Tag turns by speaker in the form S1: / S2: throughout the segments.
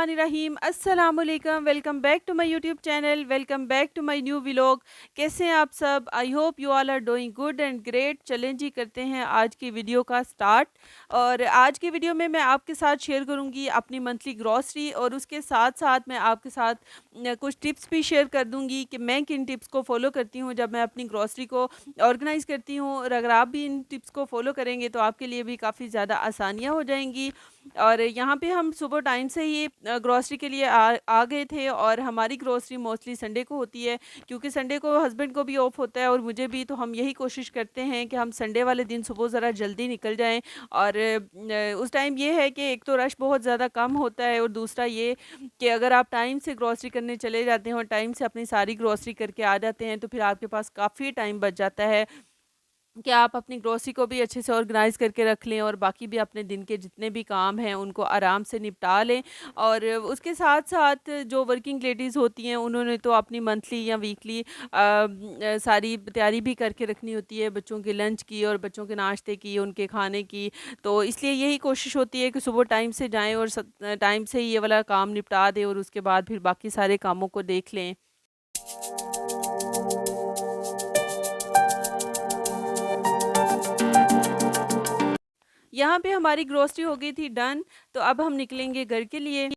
S1: बिस्मिल्लाहिर्रहमानिर्रहीम अस्सलामुअलैकुम। Welcome back to my YouTube channel, welcome back to my new vlog. कैसे हैं आप सब? I hope you all are doing good and great. चलें जी, करते हैं आज की वीडियो का स्टार्ट। और आज की वीडियो में मैं आपके साथ शेयर करूंगी अपनी मंथली ग्रॉसरी, और उसके साथ साथ मैं आपके साथ कुछ टिप्स भी शेयर कर दूंगी कि मैं किन टिप्स को फॉलो करती हूँ जब मैं अपनी ग्रॉसरी को ऑर्गेनाइज करती हूँ। और अगर आप भी इन टिप्स को फॉलो करेंगे तो आपके लिए भी काफ़ी ज़्यादा आसानियाँ हो जाएंगी। और यहाँ पे हम सुबह टाइम से ही ग्रॉसरी के लिए आ गए थे, और हमारी ग्रॉसरी मोस्टली संडे को होती है, क्योंकि संडे को हस्बैंड को भी ऑफ होता है और मुझे भी। तो हम यही कोशिश करते हैं कि हम संडे वाले दिन सुबह ज़रा जल्दी निकल जाएं। और उस टाइम ये है कि एक तो रश बहुत ज़्यादा कम होता है, और दूसरा ये कि अगर आप टाइम से ग्रॉसरी करने चले जाते हैं और टाइम से अपनी सारी ग्रॉसरी करके आ जाते हैं तो फिर आपके पास काफ़ी टाइम बच जाता है कि आप अपनी ग्रोसरी को भी अच्छे से ऑर्गेनाइज़ करके रख लें, और बाकी भी अपने दिन के जितने भी काम हैं उनको आराम से निपटा लें। और उसके साथ-साथ जो वर्किंग लेडीज़ होती हैं उन्होंने तो अपनी मंथली या वीकली सारी तैयारी भी करके रखनी होती है, बच्चों के लंच की और बच्चों के नाश्ते की, उनके खाने की। तो इसलिए यही कोशिश होती है कि सुबह टाइम से जाएँ और टाइम से ही ये वाला काम निपटा दें, और उसके बाद फिर बाकी सारे कामों को देख लें। यहाँ पे हमारी ग्रोसरी हो गई थी डन, तो अब हम निकलेंगे घर के लिए।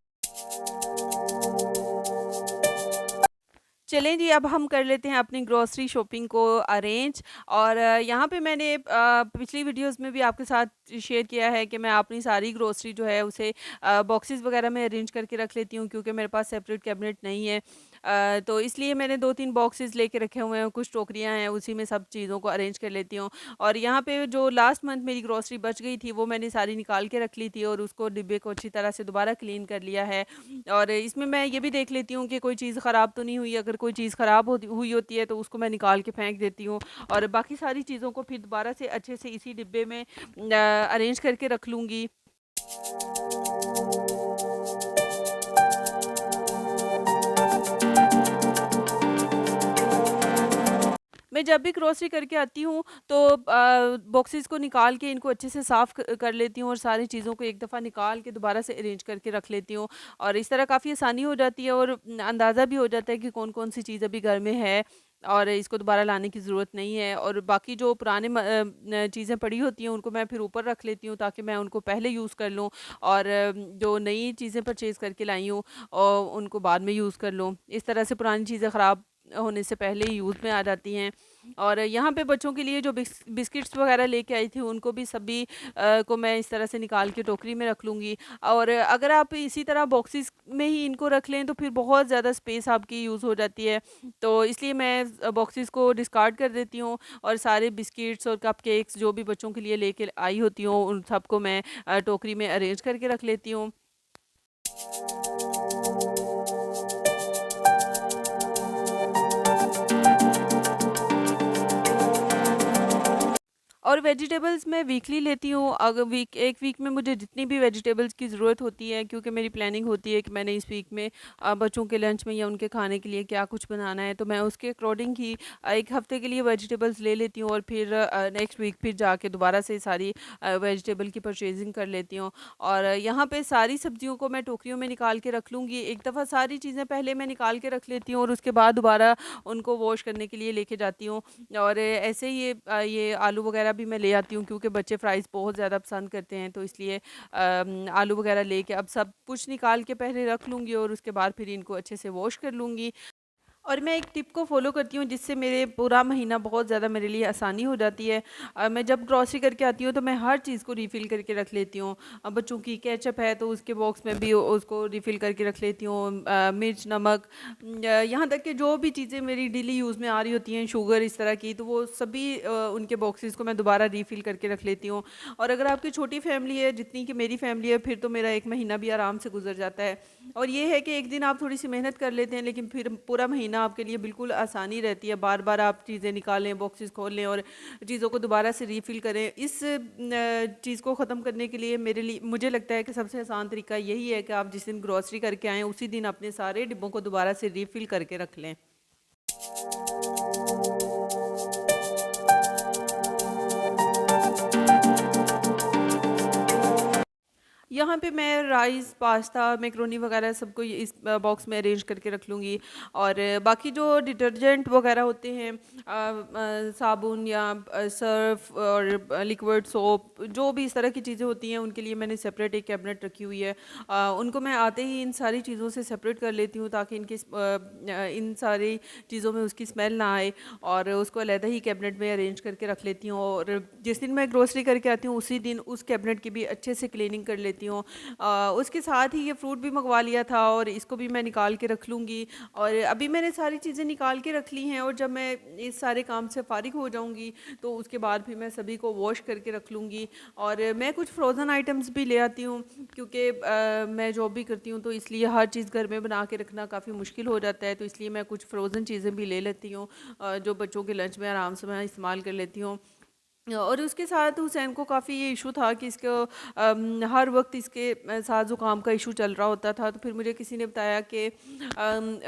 S1: चलें जी, अब हम कर लेते हैं अपनी ग्रोसरी शॉपिंग को अरेंज। और यहाँ पे मैंने पिछली वीडियोस में भी आपके साथ शेयर किया है कि मैं अपनी सारी ग्रोसरी जो है उसे बॉक्सेस वगैरह में अरेंज करके रख लेती हूँ, क्योंकि मेरे पास सेपरेट कैबिनेट नहीं है। तो इसलिए मैंने 2-3 बॉक्सेस लेके रखे हुए हैं, कुछ टोकरियाँ हैं, उसी में सब चीज़ों को अरेंज कर लेती हूँ। और यहाँ पे जो लास्ट मंथ मेरी ग्रोसरी बच गई थी वो मैंने सारी निकाल के रख ली थी, और उसको डिब्बे को अच्छी तरह से दोबारा क्लीन कर लिया है। और इसमें मैं ये भी देख लेती हूँ कि कोई चीज़ ख़राब तो नहीं हुई। अगर कोई चीज़ ख़राब होती हुई होती है तो उसको मैं निकाल के फेंक देती हूँ, और बाकी सारी चीज़ों को फिर दोबारा से अच्छे से इसी डिब्बे में अरेंज करके रख लूँगी। मैं जब भी ग्रोसरी करके आती हूँ तो बॉक्सेस को निकाल के इनको अच्छे से साफ़ कर लेती हूँ, और सारी चीज़ों को एक दफ़ा निकाल के दोबारा से अरेंज करके रख लेती हूँ। और इस तरह काफ़ी आसानी हो जाती है, और अंदाज़ा भी हो जाता है कि कौन-कौन सी चीज़ अभी घर में है और इसको दोबारा लाने की ज़रूरत नहीं है। और बाकी जो पुराने चीज़ें पड़ी होती हैं उनको मैं फिर ऊपर रख लेती हूँ, ताकि मैं उनको पहले यूज़ कर लूँ, और जो नई चीज़ें परचेज़ करके लाई हूँ उनको बाद में यूज़ कर लूँ। इस तरह से पुरानी चीज़ें ख़राब होने से पहले ही यूज़ में आ जाती हैं। और यहाँ पे बच्चों के लिए जो बिस्किट्स वगैरह लेके आई थी उनको भी सभी को मैं इस तरह से निकाल के टोकरी में रख लूँगी। और अगर आप इसी तरह बॉक्सेस में ही इनको रख लें तो फिर बहुत ज़्यादा स्पेस आपकी यूज़ हो जाती है। तो इसलिए मैं बॉक्सेस को डिस्कार्ड कर देती हूँ, और सारे बिस्किट्स और कपकेक्स जो भी बच्चों के लिए लेके आई होती हूँ उन सबको मैं टोकरी में अरेंज करके रख लेती हूँ। और वेजिटेबल्स मैं वीकली लेती हूँ। अगर एक वीक में मुझे जितनी भी वेजिटेबल्स की ज़रूरत होती है, क्योंकि मेरी प्लानिंग होती है कि मैंने इस वीक में बच्चों के लंच में या उनके खाने के लिए क्या कुछ बनाना है, तो मैं उसके अकॉर्डिंग ही एक हफ़्ते के लिए वेजिटेबल्स ले लेती हूँ, और फिर नेक्स्ट वीक फिर जाके दोबारा से सारी वेजिटेबल की परचेजिंग कर लेती हूँ। और यहाँ पे सारी सब्जियों को मैं टोकरियों में निकाल के रख लूँगी। एक दफ़ा सारी चीज़ें पहले मैं निकाल के रख लेती हूँ, और उसके बाद दोबारा उनको वॉश करने के लिए लेके जाती हूँ। और ऐसे ही ये आलू वगैरह भी मैं ले आती हूँ, क्योंकि बच्चे फ्राइज़ बहुत ज़्यादा पसंद करते हैं, तो इसलिए आलू वगैरह लेके अब सब कुछ निकाल के पहले रख लूँगी, और उसके बाद फिर इनको अच्छे से वॉश कर लूँगी। और मैं एक टिप को फ़ॉलो करती हूँ जिससे मेरे पूरा महीना बहुत ज़्यादा मेरे लिए आसानी हो जाती है। मैं जब ग्रॉसरी करके आती हूँ तो मैं हर चीज़ को रिफ़िल करके रख लेती हूँ। बच्चों की केचप है तो उसके बॉक्स में भी उसको रिफ़िल करके रख लेती हूँ। मिर्च, नमक, यहाँ तक कि जो भी चीज़ें मेरी डेली यूज़ में आ रही होती हैं, शुगर इस तरह की, तो वो सभी उनके बॉक्सेस को मैं दोबारा रिफ़िल करके रख लेती हूँ। और अगर आपकी छोटी फैमिली है जितनी कि मेरी फैमिली है, फिर तो मेरा 1 महीना भी आराम से गुज़र जाता है। और ये है कि एक दिन आप थोड़ी-सी मेहनत कर लेते हैं, लेकिन फिर पूरा महीना आपके लिए बिल्कुल आसानी रहती है। बार-बार आप चीज़ें निकालें, बॉक्सेस खोलें और चीज़ों को दोबारा से रीफ़िल करें। इस चीज़ को ख़त्म करने के लिए मेरे लिए मुझे लगता है कि सबसे आसान तरीका यही है कि आप जिस दिन ग्रॉसरी करके आएँ, उसी दिन अपने सारे डिब्बों को दोबारा से रीफ़िल करके रख लें। यहाँ पे मैं राइस, पास्ता, मैक्रोनी वगैरह सबको इस बॉक्स में अरेंज करके रख लूँगी। और बाकी जो डिटर्जेंट वगैरह होते हैं, साबुन या सर्फ और लिक्विड सोप, जो भी इस तरह की चीज़ें होती हैं उनके लिए मैंने सेपरेट एक कैबिनेट रखी हुई है। उनको मैं आते ही इन सारी चीज़ों से सेपरेट कर लेती हूँ ताकि इन सारी चीज़ों में उसकी स्मेल ना आए, और उसको अलहदा ही कैबिनेट में अरेंज करके रख लेती हूँ। और जिस दिन मैं ग्रोसरी करके आती हूँ उसी दिन उस कैबिनेट की भी अच्छे से क्लीनिंग कर लेती हूँ। उसके साथ ही ये फ्रूट भी मंगवा लिया था और इसको भी मैं निकाल के रख लूँगी। और अभी मैंने सारी चीज़ें निकाल के रख ली हैं, और जब मैं इस सारे काम से फ़ारिग हो जाऊँगी तो उसके बाद फिर मैं सभी को वॉश करके रख लूँगी। और मैं कुछ फ्रोज़न आइटम्स भी ले आती हूँ, क्योंकि मैं जॉब भी करती हूँ तो इसलिए हर चीज़ घर में बना के रखना काफ़ी मुश्किल हो जाता है, तो इसलिए मैं कुछ फ्रोज़न चीज़ें भी ले लेती हूँ, जो बच्चों के लंच में आराम से मैं इस्तेमाल कर लेती हूँ। और उसके साथ हुसैन को काफ़ी ये इशू था कि इसको हर वक्त इसके साथ ज़ुकाम का इशू चल रहा होता था। तो फिर मुझे किसी ने बताया कि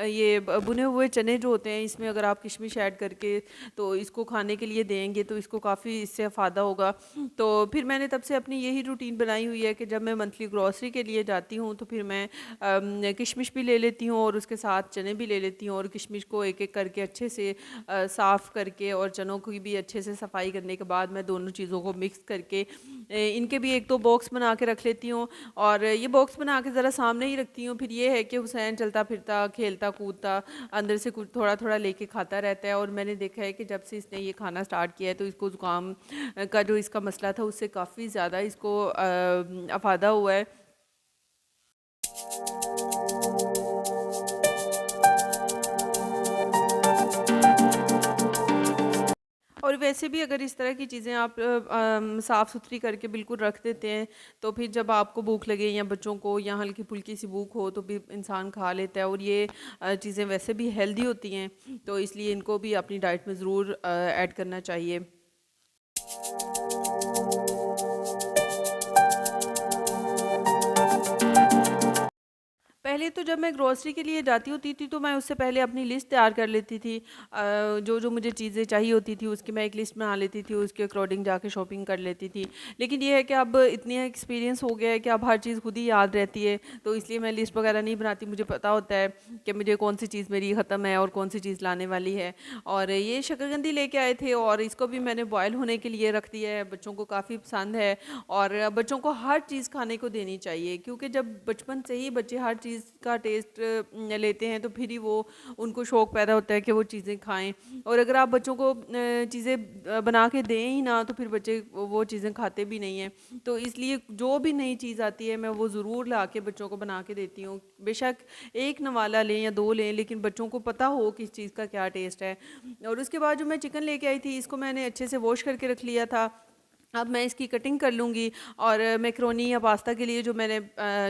S1: ये भुने हुए चने जो होते हैं इसमें अगर आप किशमिश ऐड करके तो इसको खाने के लिए देंगे तो इसको काफ़ी इससे फ़ायदा होगा। तो फिर मैंने तब से अपनी यही रूटीन बनाई हुई है कि जब मैं मंथली ग्रॉसरी के लिए जाती हूँ तो फिर मैं किशमिश भी ले लेती हूँ और उसके साथ चने भी ले लेती हूँ, और किशमिश को एक एक करके अच्छे से साफ़ करके और चनों की भी अच्छे से सफाई करने के बाद मैं दोनों चीज़ों को मिक्स करके इनके भी एक दो बॉक्स बना के रख लेती हूँ। और ये बॉक्स बना के ज़रा सामने ही रखती हूँ। फिर ये है कि हुसैन चलता फिरता खेलता कूदता अंदर से कुछ थोड़ा थोड़ा लेके खाता रहता है, और मैंने देखा है कि जब से इसने ये खाना स्टार्ट किया है तो इसको ज़ुकाम का जो इसका मसला था उससे काफ़ी ज़्यादा इसको अफादा हुआ है। और वैसे भी अगर इस तरह की चीज़ें आप साफ़ सुथरी करके बिल्कुल रख देते हैं तो फिर जब आपको भूख लगे या बच्चों को या हल्की फुल्की सी भूख हो तो भी इंसान खा लेता है। और ये चीज़ें वैसे भी हेल्दी होती हैं, तो इसलिए इनको भी अपनी डाइट में ज़रूर ऐड करना चाहिए। पहले तो जब मैं ग्रोसरी के लिए जाती होती थी तो मैं उससे पहले अपनी लिस्ट तैयार कर लेती थी। जो जो मुझे चीज़ें चाहिए होती थी उसकी मैं एक लिस्ट बना लेती थी, उसके अकॉर्डिंग जाके शॉपिंग कर लेती थी। लेकिन ये है कि अब इतनी एक्सपीरियंस हो गया है कि अब हर चीज़ खुद ही याद रहती है, तो इसलिए मैं लिस्ट वगैरह नहीं बनाती। मुझे पता होता है कि मुझे कौन सी चीज़ मेरी ख़त्म है और कौन सी चीज़ लाने वाली है। और ये शकरकंदी लेके आए थे और इसको भी मैंने बॉयल होने के लिए रख दिया है, बच्चों को काफ़ी पसंद है। और बच्चों को हर चीज़ खाने को देनी चाहिए, क्योंकि जब बचपन से ही बच्चे हर चीज़ का टेस्ट लेते हैं तो फिर ही वो उनको शौक़ पैदा होता है कि वो चीज़ें खाएं। और अगर आप बच्चों को चीज़ें बना के दें ही ना तो फिर बच्चे वो चीज़ें खाते भी नहीं हैं। तो इसलिए जो भी नई चीज़ आती है मैं वो ज़रूर ला के बच्चों को बना के देती हूँ। बेशक एक नवाला लें या दो लें, लेकिन बच्चों को पता हो कि इस चीज़ का क्या टेस्ट है। और उसके बाद जो मैं चिकन लेके आई थी इसको मैंने अच्छे से वॉश करके रख लिया था। अब मैं इसकी कटिंग कर लूँगी, और मैक्रोनी या पास्ता के लिए जो मैंने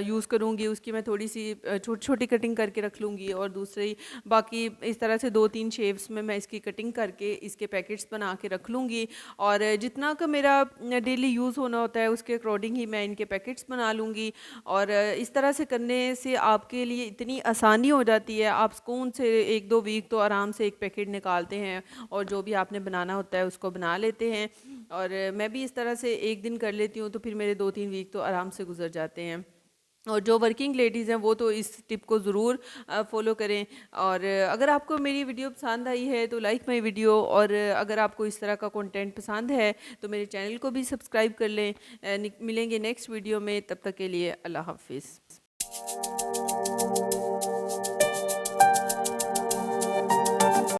S1: यूज़ करूँगी उसकी मैं थोड़ी सी छोटी छोटी कटिंग करके रख लूँगी, और दूसरी बाकी इस तरह से 2-3 शेप्स में मैं इसकी कटिंग करके इसके पैकेट्स बना के रख लूँगी। और जितना का मेरा डेली यूज़ होना होता है उसके अकॉर्डिंग ही मैं इनके पैकेट्स बना लूँगी। और इस तरह से करने से आपके लिए इतनी आसानी हो जाती है, आप सुकून से 1-2 वीक तो आराम से एक पैकेट निकालते हैं और जो भी आपने बनाना होता है उसको बना लेते हैं। और मैं भी इस तरह से एक दिन कर लेती हूँ तो फिर मेरे 2-3 वीक तो आराम से गुजर जाते हैं। और जो वर्किंग लेडीज़ हैं वो तो इस टिप को ज़रूर फॉलो करें। और अगर आपको मेरी वीडियो पसंद आई है तो लाइक माई वीडियो, और अगर आपको इस तरह का कंटेंट पसंद है तो मेरे चैनल को भी सब्सक्राइब कर लें। मिलेंगे नेक्स्ट वीडियो में, तब तक के लिए अल्लाह हाफिज़।